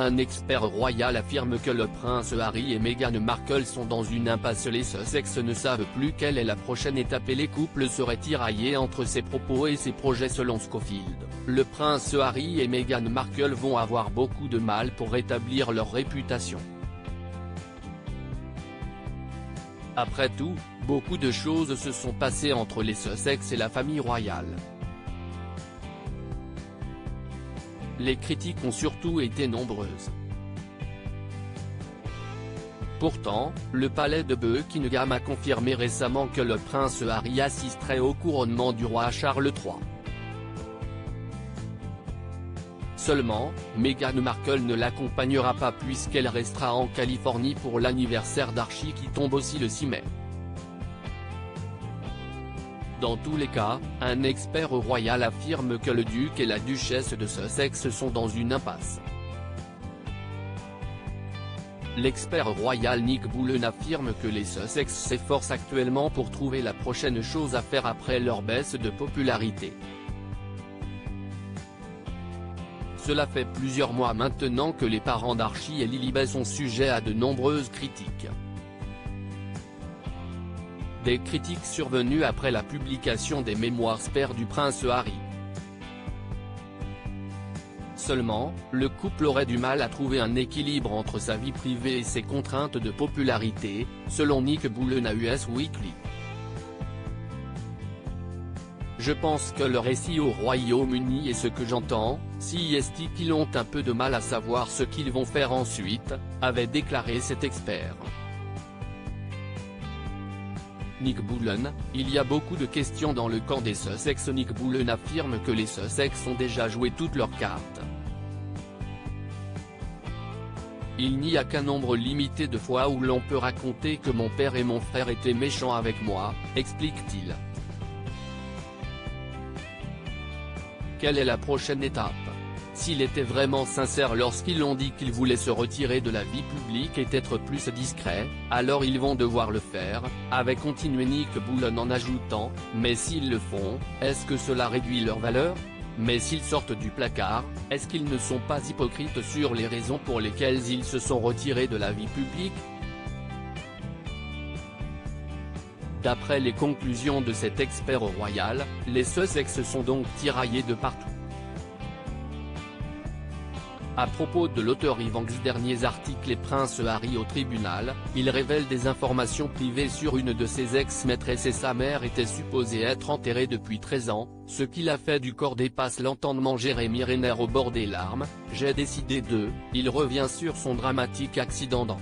Un expert royal affirme que le prince Harry et Meghan Markle sont dans une impasse. Les Sussex ne savent plus quelle est la prochaine étape et les couples seraient tiraillés entre ses propos et ses projets selon Scofield. Le prince Harry et Meghan Markle vont avoir beaucoup de mal pour rétablir leur réputation. Après tout, beaucoup de choses se sont passées entre les Sussex et la famille royale. Les critiques ont surtout été nombreuses. Pourtant, le palais de Buckingham a confirmé récemment que le prince Harry assisterait au couronnement du roi Charles III. Seulement, Meghan Markle ne l'accompagnera pas puisqu'elle restera en Californie pour l'anniversaire d'Archie qui tombe aussi le 6 mai. Dans tous les cas, un expert royal affirme que le duc et la duchesse de Sussex sont dans une impasse. L'expert royal Nick Bullen affirme que les Sussex s'efforcent actuellement pour trouver la prochaine chose à faire après leur baisse de popularité. Cela fait plusieurs mois maintenant que les parents d'Archie et Lilibet sont sujets à de nombreuses critiques. Des critiques survenues après la publication des mémoires pères du prince Harry. Seulement, le couple aurait du mal à trouver un équilibre entre sa vie privée et ses contraintes de popularité, selon Nick Bullen à Us Weekly. Je pense que le récit au Royaume-Uni et ce que j'entends, si est qu'ils ont un peu de mal à savoir ce qu'ils vont faire ensuite, avait déclaré cet expert. Nick Bullen, il y a beaucoup de questions dans le camp des Sussex. Nick Bullen affirme que les Sussex ont déjà joué toutes leurs cartes. Il n'y a qu'un nombre limité de fois où l'on peut raconter que mon père et mon frère étaient méchants avec moi, explique-t-il. Quelle est la prochaine étape? S'il était vraiment sincère lorsqu'ils ont dit qu'ils voulaient se retirer de la vie publique et être plus discrets, alors ils vont devoir le faire, avait continué Nick Bullen en ajoutant, mais s'ils le font, est-ce que cela réduit leur valeur? Mais s'ils sortent du placard, est-ce qu'ils ne sont pas hypocrites sur les raisons pour lesquelles ils se sont retirés de la vie publique? D'après les conclusions de cet expert royal, les Sussex sont donc tiraillés de partout. À propos de l'auteur Ivanks, derniers articles et prince Harry au tribunal, il révèle des informations privées sur une de ses ex-maîtresses et sa mère était supposée être enterrée depuis 13 ans, ce qu'il a fait du corps dépasse l'entendement. Jérémy Renner au bord des larmes, j'ai décidé de, il revient sur son dramatique accident dans